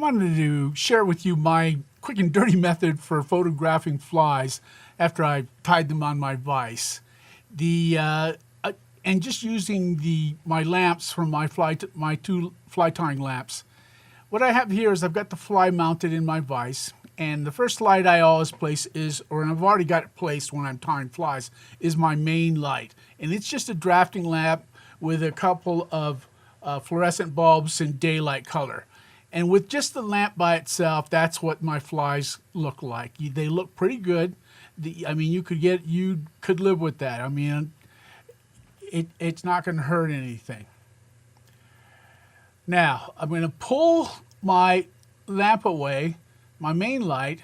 wanted to share with you my quick and dirty method for photographing flies after I tied them on my vise. And just using my lamps from my two fly tying lamps. What I have here is I've got the fly mounted in my vise, and the first light I always place is, or I've already got it placed when I'm tying flies, is my main light. And it's just a drafting lamp with a couple of fluorescent bulbs in daylight color. And with just the lamp by itself, that's what my flies look like. They look pretty good. You could live with that. I mean, it's not going to hurt anything. Now, I'm going to pull my lamp away, my main light,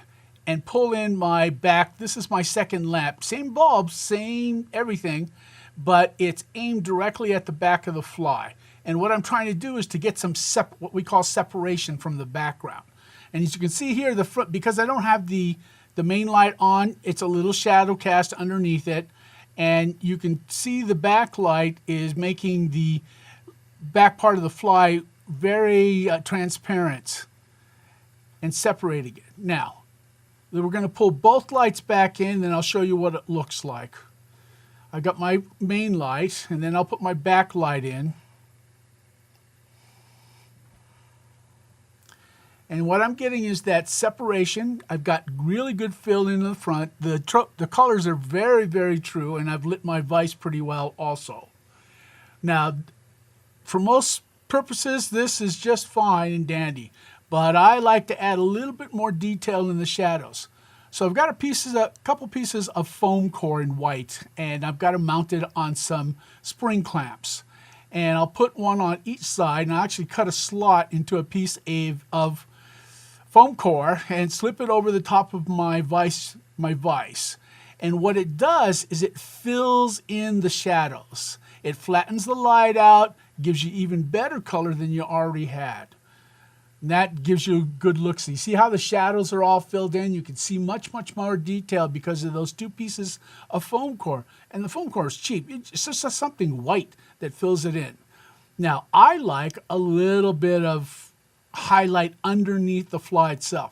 and pull in my back. This is my second lamp. Same bulbs, same everything, but it's aimed directly at the back of the fly. And what I'm trying to do is to get some what we call separation from the background. And as you can see here, the front, because I don't have the main light on, it's a little shadow cast underneath it. And you can see the backlight is making the back part of the fly very transparent and separating it. Now, we're going to pull both lights back in, and I'll show you what it looks like. I've got my main light, and then I'll put my back light in. And what I'm getting is that separation. I've got really good fill in the front. The colors are very, very true, and I've lit my vise pretty well also. Now, for most purposes, this is just fine and dandy, but I like to add a little bit more detail in the shadows. So I've got a couple pieces of foam core in white, and I've got them mounted on some spring clamps. And I'll put one on each side, and I'll actually cut a slot into a piece of foam core and slip it over the top of my vise. And what it does is it fills in the shadows. It flattens the light out, gives you even better color than you already had. And that gives you a good look. So you see how the shadows are all filled in? You can see much, much more detail because of those two pieces of foam core. And the foam core is cheap. It's just something white that fills it in. Now, I like a little bit of highlight underneath the fly itself.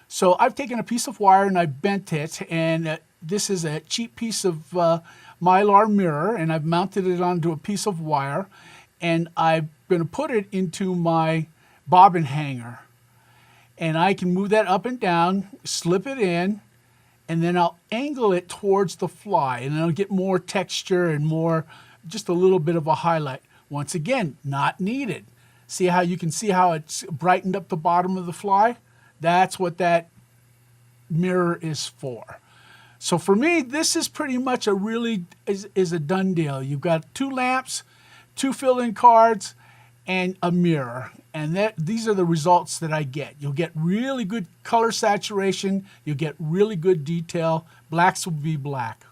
So I've taken a piece of wire and I bent it, and this is a cheap piece of Mylar mirror, and I've mounted it onto a piece of wire, and I'm going to put it into my bobbin hanger, and I can move that up and down, slip it in, and then I'll angle it towards the fly, and I'll get more texture and more, just a little bit of a highlight. Once again, not needed. See how you can see how it's brightened up the bottom of the fly? That's what that mirror is for. So for me, this is pretty much is a done deal. You've got two lamps, two fill-in cards, and a mirror. And these are the results that I get. You'll get really good color saturation. You'll get really good detail. Blacks will be black.